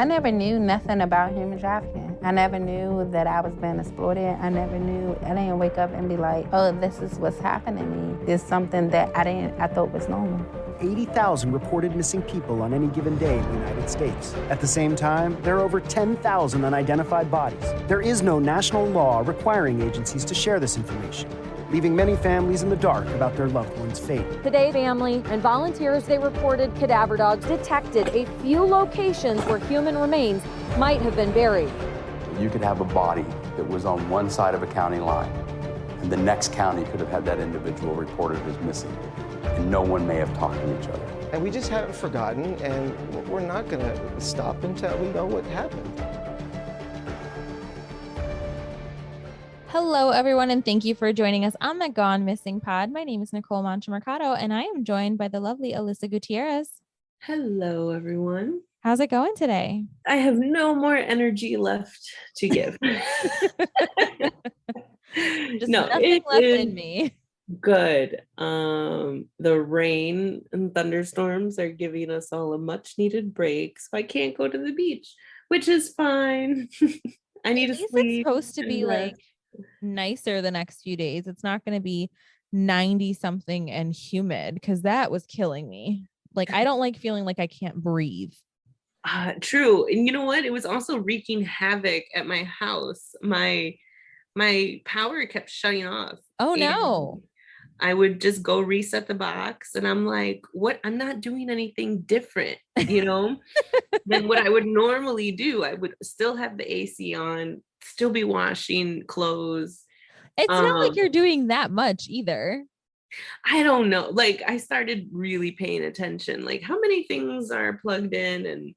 I never knew nothing about human trafficking. I never knew that I was being exploited. I never knew. I didn't wake up and be like, oh, this is what's happening to me. It's something that I thought was normal. 80,000 reported missing people on any given day in the United States. At the same time, there are over 10,000 unidentified bodies. There is no national law requiring agencies to share this information, leaving many families in the dark about their loved one's fate. Today, family and volunteers, they reported cadaver dogs detected a few locations where human remains might have been buried. You could have a body that was on one side of a county line, and the next county could have had that individual reported as missing, and no one may have talked to each other. And we just haven't forgotten, and we're not going to stop until we know what happened. Hello, everyone, and thank you for joining us on the Gone Missing Pod. My name is Nicole Mercado, and I am joined by the lovely Alyssa Gutierrez. Hello, everyone. How's it going today? I have no more energy left to give. Just nothing left in me. Good. The rain and thunderstorms are giving us all a much needed break, so I can't go to the beach, which is fine. I need to sleep. It's supposed to be like nicer the next few days. It's not going to be 90 something and humid, because that was killing me. Like, I don't like feeling like I can't breathe. True. And you know what? It was also wreaking havoc at my house. My power kept shutting off. Oh no. I would just go reset the box, and I'm like, what? I'm not doing anything different, than what I would normally do. I would still have the AC on, still be washing clothes. It's not like you're doing that much either. I don't know. Like, I started really paying attention, like how many things are plugged in, and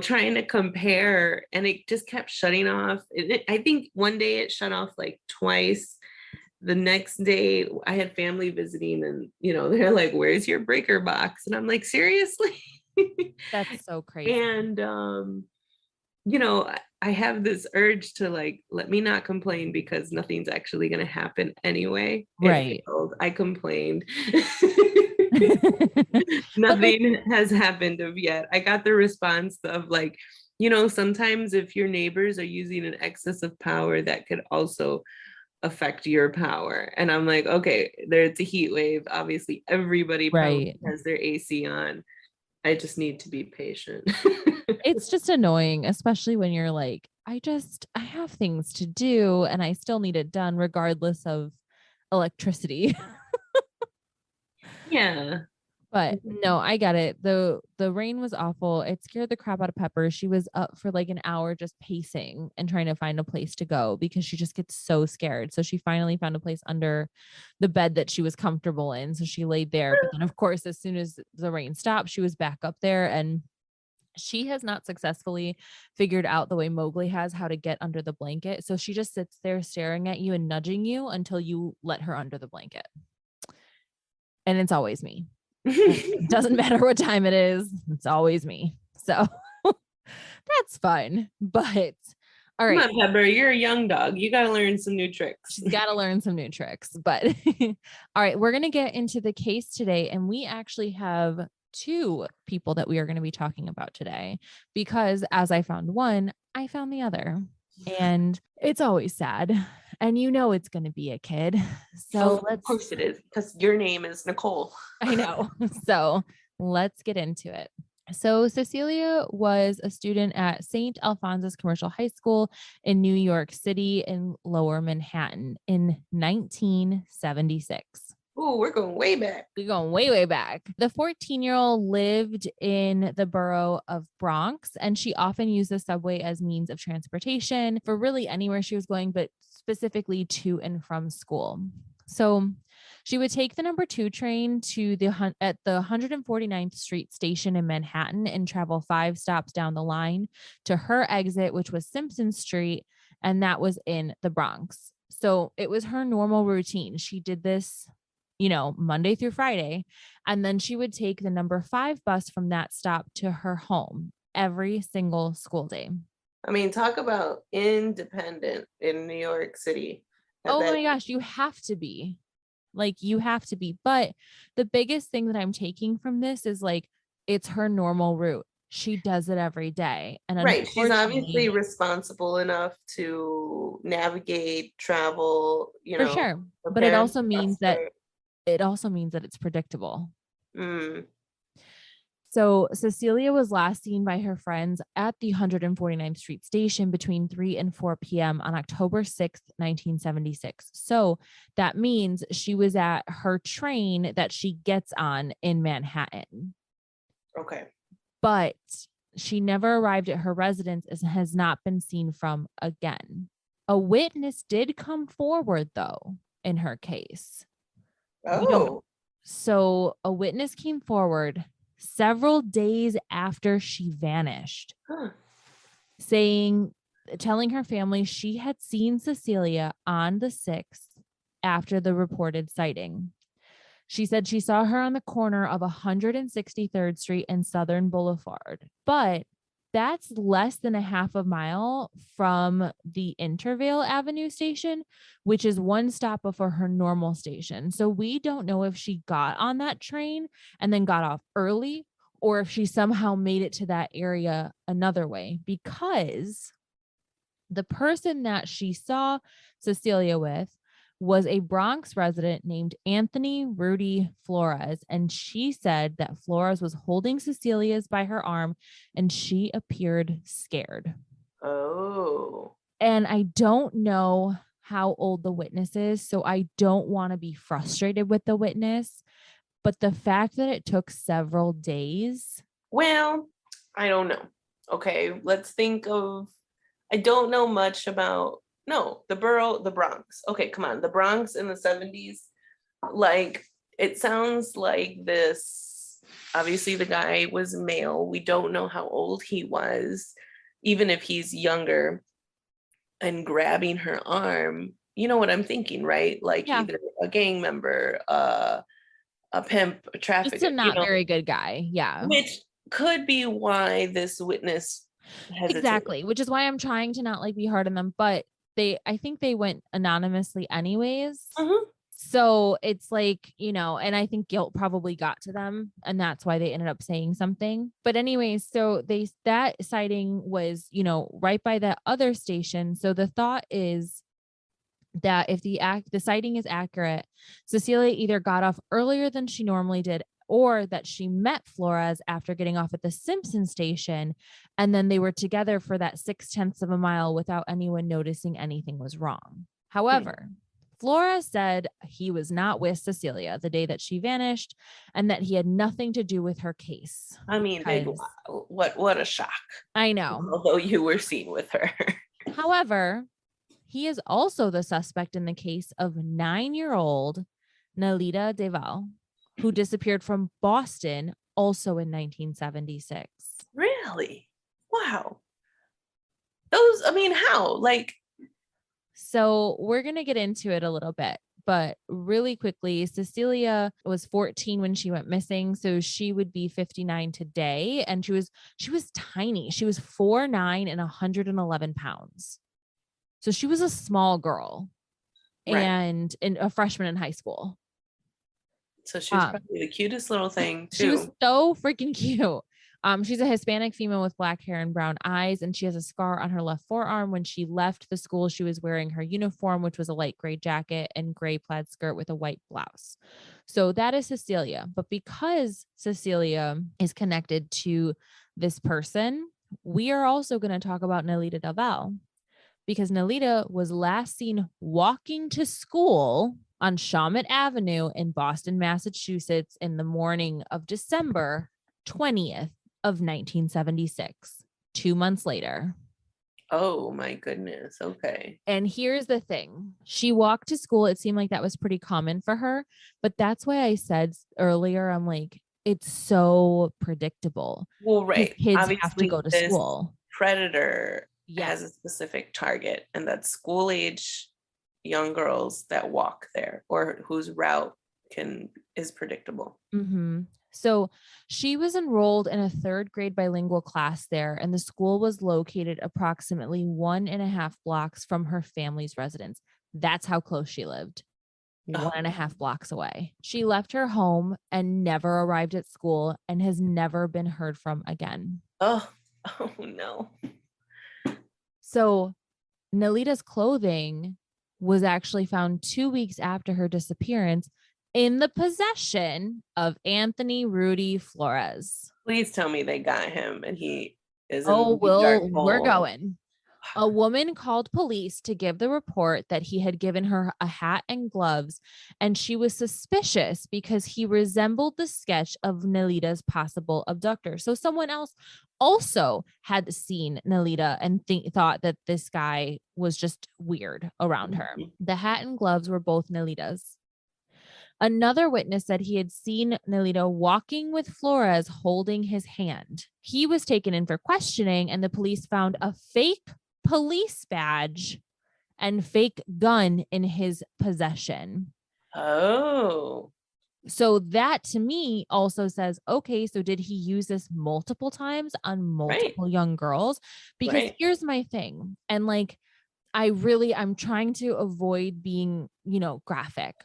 trying to compare, and it just kept shutting off. I think one day it shut off like twice. The next day I had family visiting, and they're like, where's your breaker box? And I'm like, seriously? That's so crazy. And I have this urge to like, let me not complain, because nothing's actually going to happen anyway. Right. I complained. Nothing has happened of yet. I got the response of like, sometimes if your neighbors are using an excess of power, that could also affect your power. And I'm like, okay, there's a heat wave. Obviously, everybody has their AC on. I just need to be patient. It's just annoying, especially when you're like, I have things to do and I still need it done regardless of electricity. Yeah. But no, I get it. The rain was awful. It scared the crap out of Pepper. She was up for like an hour just pacing and trying to find a place to go, because she just gets so scared. So she finally found a place under the bed that she was comfortable in. So she laid there. But then, of course, as soon as the rain stopped, she was back up there, and she has not successfully figured out the way Mowgli has how to get under the blanket. So she just sits there staring at you and nudging you until you let her under the blanket. And it's always me. It doesn't matter what time it is. It's always me. So that's fun. But all right. Come on, Pepper, you're a young dog. You got to learn some new tricks. She's got to learn some new tricks. But all right, we're going to get into the case today. And we actually have two people that we are going to be talking about today, because as I found one, I found the other. And it's always sad. And it's going to be a kid. So of course it is, because your name is Nicole. I know. So let's get into it. So Cecilia was a student at St. Alphonsus Commercial High School in New York City in Lower Manhattan in 1976. Oh, we're going way back. We're going way, way back. The 14-year-old lived in the borough of Bronx, and she often used the subway as means of transportation for really anywhere she was going, but specifically to and from school. So she would take the number 2 train to the 149th Street station in Manhattan and travel 5 stops down the line to her exit, which was Simpson Street, and that was in the Bronx. So it was her normal routine. She did this Monday through Friday. And then she would take the number 5 bus from that stop to her home every single school day. I mean, talk about independent in New York City. Oh my gosh, you have to be. But the biggest thing that I'm taking from this is like, it's her normal route. she does it every day. And Right. She's obviously unfortunately, responsible enough to navigate, travel, for sure. her But it parents also means trust that her. it's predictable. Mm. So Cecilia was last seen by her friends at the 149th Street station between 3 and 4 p.m. on October 6th, 1976. So that means she was at her train that she gets on in Manhattan. Okay. But she never arrived at her residence and has not been seen from again. A witness did come forward, though, in her case. Oh. So a witness came forward several days after she vanished, Huh. telling her family she had seen Cecilia on the 6th after the reported sighting. She said she saw her on the corner of 163rd Street and Southern Boulevard, but that's less than a half a mile from the Intervale Avenue station, which is one stop before her normal station. So we don't know if she got on that train and then got off early, or if she somehow made it to that area another way, because the person that she saw Cecilia with was a Bronx resident named Anthony Rudy Flores. And she said that Flores was holding Cecilia's by her arm and she appeared scared. Oh. And I don't know how old the witness is, so I don't want to be frustrated with the witness. But the fact that it took several days. Well, I don't know. Okay, let's think of, I don't know much about, the borough, the Bronx. Okay, come on. The Bronx in the 70s. Like, it sounds like this, obviously the guy was male. We don't know how old he was, even if he's younger, and grabbing her arm. You know what I'm thinking, right? Like either a gang member, a pimp, a trafficker. Just a not very good guy. Yeah. Which could be why this witness hesitated. Exactly. Which is why I'm trying to not like be hard on them, but I think they went anonymously anyways. Mm-hmm. So it's like, and I think guilt probably got to them and that's why they ended up saying something. But anyways, so that sighting was, right by that other station. So the thought is that if the sighting is accurate, Cecilia either got off earlier than she normally did, or that she met Flores after getting off at the Simpson station, and then they were together for that 0.6 of a mile without anyone noticing anything was wrong. However, Flores said he was not with Cecilia the day that she vanished, and that he had nothing to do with her case. I mean, what a shock. I know. Although you were seen with her. However, he is also the suspect in the case of 9-year-old Nelida Del Valle, who disappeared from Boston also in 1976. Really? Wow. How? So we're going to get into it a little bit, but really quickly, Cecilia was 14 when she went missing. So she would be 59 today. And she was tiny. She was 4'9" and 111 pounds. So she was a small girl, right, and a freshman in high school. So she was probably the cutest little thing too. She was so freaking cute. She's a Hispanic female with black hair and brown eyes, and she has a scar on her left forearm. When she left the school, she was wearing her uniform, which was a light gray jacket and gray plaid skirt with a white blouse. So that is Cecilia. But because Cecilia is connected to this person, we are also going to talk about Nelida Del Valle, because Nelida was last seen walking to school on Shawmut Avenue in Boston, Massachusetts in the morning of December 20th of 1976, 2 months later. Oh my goodness. Okay. And here's the thing. She walked to school. It seemed like that was pretty common for her, but that's why I said earlier, I'm like, it's so predictable. Well, right. Kids obviously have to go to school. Predator has a specific target, and that's school age young girls that walk there or whose route is predictable. Mm-hmm. So she was enrolled in a 3rd grade bilingual class there, and the school was located approximately 1.5 blocks from her family's residence. That's how close she lived. 1.5 blocks away. She left her home and never arrived at school and has never been heard from again. Oh, oh no. So Nelida's clothing was actually found 2 weeks after her disappearance in the possession of Anthony Rudy Flores. Please tell me they got him and he is Oh, in the dark we're hole. going. A woman called police to give the report that he had given her a hat and gloves, and she was suspicious because he resembled the sketch of Nelida's possible abductor. So someone else also had seen Nelida and thought that this guy was just weird around her. The hat and gloves were both Nelida's. Another witness said he had seen Nelida walking with Flores holding his hand. He was taken in for questioning, and the police found a fake police badge and fake gun in his possession. Oh. So that to me also says, okay, so did he use this multiple times on multiple young girls? Because here's my thing. And like, I'm trying to avoid being, graphic.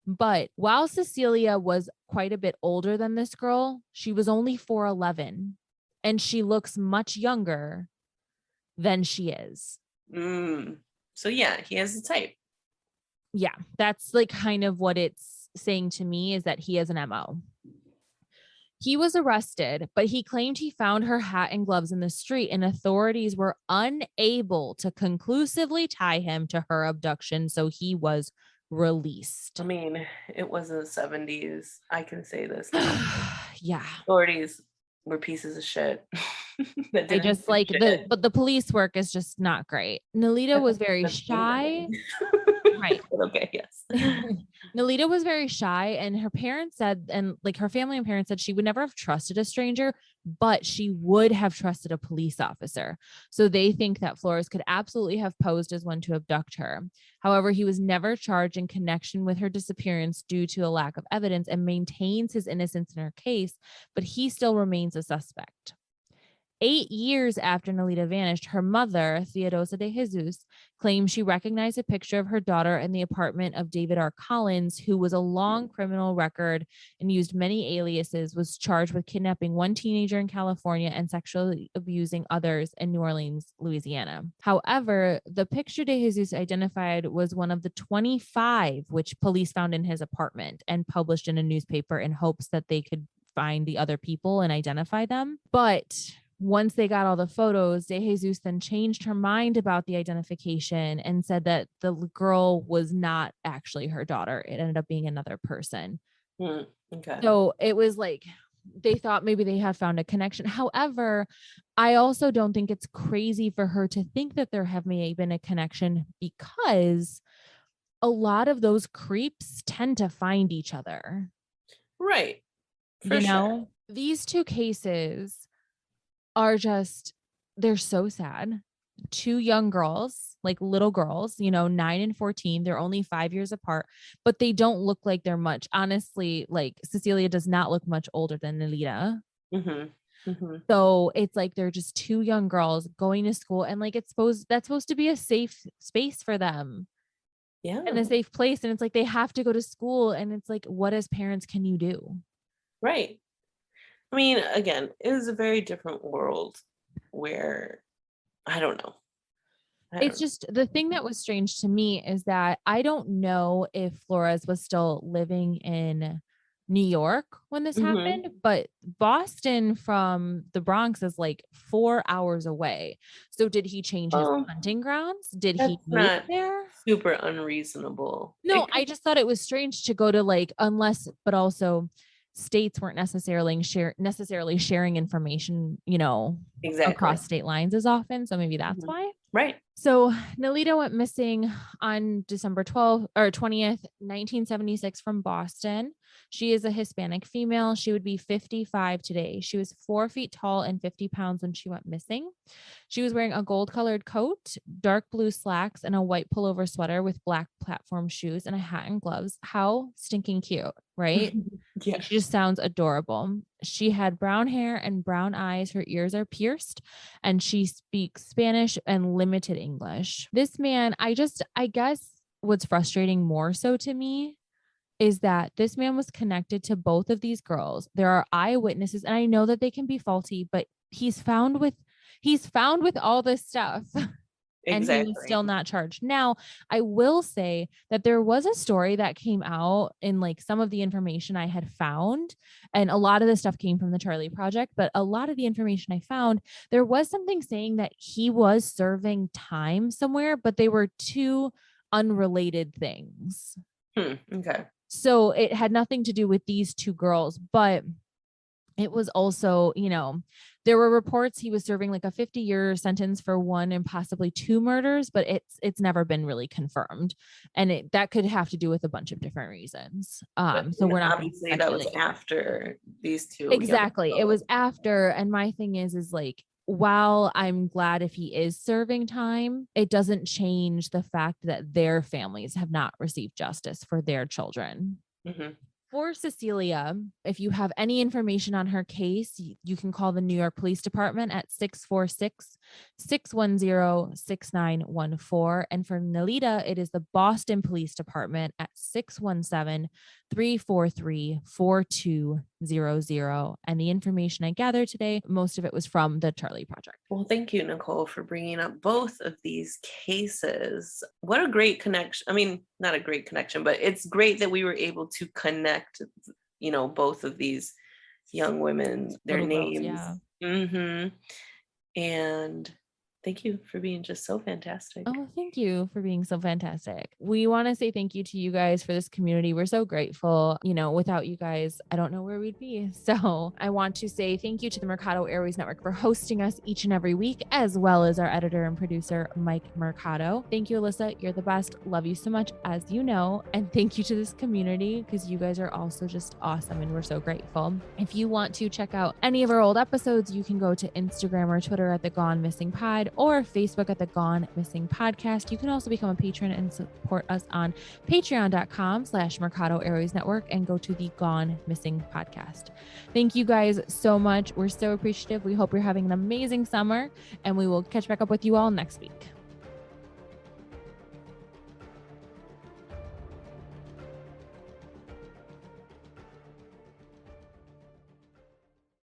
But while Cecilia was quite a bit older than this girl, she was only 4'11", and she looks much younger than she is. So yeah, he has a type. Yeah, that's like kind of what it's saying to me, is that he has an MO. He was arrested, but he claimed he found her hat and gloves in the street, and authorities were unable to conclusively tie him to her abduction, so he was released. I mean, it was the 70s. I can say this now. Yeah. Authorities were pieces of shit. I just like but the police work is just not great. Nelida was very shy. Right. Okay, yes. Nelida was very shy, and her parents said, and like her family and parents said, she would never have trusted a stranger, but she would have trusted a police officer. So they think that Flores could absolutely have posed as one to abduct her. However, he was never charged in connection with her disappearance due to a lack of evidence, and maintains his innocence in her case, but he still remains a suspect. 8 years after Nelida vanished, her mother, Theodosa de Jesus, claimed she recognized a picture of her daughter in the apartment of David R. Collins, who was a long criminal record and used many aliases, was charged with kidnapping one teenager in California and sexually abusing others in New Orleans, Louisiana. However, the picture de Jesus identified was one of the 25 which police found in his apartment and published in a newspaper in hopes that they could find the other people and identify them. But once they got all the photos, De Jesus then changed her mind about the identification and said that the girl was not actually her daughter. It ended up being another person. Okay. So it was like they thought maybe they had found a connection. However, I also don't think it's crazy for her to think that there may have been a connection, because a lot of those creeps tend to find each other. Right. For sure. These two cases are just, they're so sad. Two young girls, like little girls, 9 and 14. They're only 5 years apart, but they don't look like they're much. Honestly, like Cecilia does not look much older than Nelida. So it's like they're just two young girls going to school, and like that's supposed to be a safe space for them. Yeah. And a safe place. And it's like they have to go to school, and it's like, what as parents can you do? Right. I mean, again, it is a very different world where I don't know. It's just the thing that was strange to me is that I don't know if Flores was still living in New York when this happened, but Boston from the Bronx is like 4 hours away. So did he change his hunting grounds? Did he move there? Super unreasonable. No, I just thought it was strange to go to but also states weren't necessarily sharing information, across state lines as often. So maybe that's why. Right. So Nelida went missing on December 20th, 1976 from Boston. She is a Hispanic female. She would be 55 today. She was 4 feet tall and 50 pounds when she went missing. She was wearing a gold colored coat, dark blue slacks, and a white pullover sweater with black platform shoes and a hat and gloves. How stinking cute, right? Yeah. She just sounds adorable. She had brown hair and brown eyes. Her ears are pierced, and she speaks Spanish and limited English. This man, I guess what's frustrating more so to me is that this man was connected to both of these girls. There are eyewitnesses, and I know that they can be faulty, but he's found with all this stuff. And he was still not charged. Now, I will say that there was a story that came out in like some of the information I had found, and a lot of the stuff came from the Charlie Project, but a lot of the information I found, there was something saying that he was serving time somewhere, but they were two unrelated things. Okay. So it had nothing to do with these two girls, but it was also, you know, there were reports he was serving like a 50-year sentence for one and possibly two murders, but it's never been really confirmed. And that could have to do with a bunch of different reasons. So we're not obviously that was after these two. Exactly. It was after. And my thing is like, while I'm glad if he is serving time, it doesn't change the fact that their families have not received justice for their children. Mm-hmm. For Cecilia, if you have any information on her case, you can call the New York Police Department at 646-610-6914. And for Nelida, it is the Boston Police Department at 617-343-4200. And the information I gathered today, most of it was from the Charlie Project. Well, thank you, Nicole, for bringing up both of these cases. What a great connection. I mean, not a great connection, but it's great that we were able to connect, you know, both of these young women, their names. Yeah. Mm-hmm. And thank you for being just so fantastic. Oh, thank you for being so fantastic. We want to say thank you to you guys for this community. We're so grateful. You know, without you guys, I don't know where we'd be. So I want to say thank you to the Mercado Airwaves Network for hosting us each and every week, as well as our editor and producer, Mike Mercado. Thank you, Alyssa. You're the best. Love you so much, as you know. And thank you to this community, because you guys are also just awesome and we're so grateful. If you want to check out any of our old episodes, you can go to Instagram or Twitter at The Gone Missing Pod, or Facebook at The Gone Missing Podcast. You can also become a patron and support us on patreon.com/Mercado Airwaves Network and go to The Gone Missing Podcast. Thank you guys so much. We're so appreciative. We hope you're having an amazing summer, and we will catch back up with you all next week.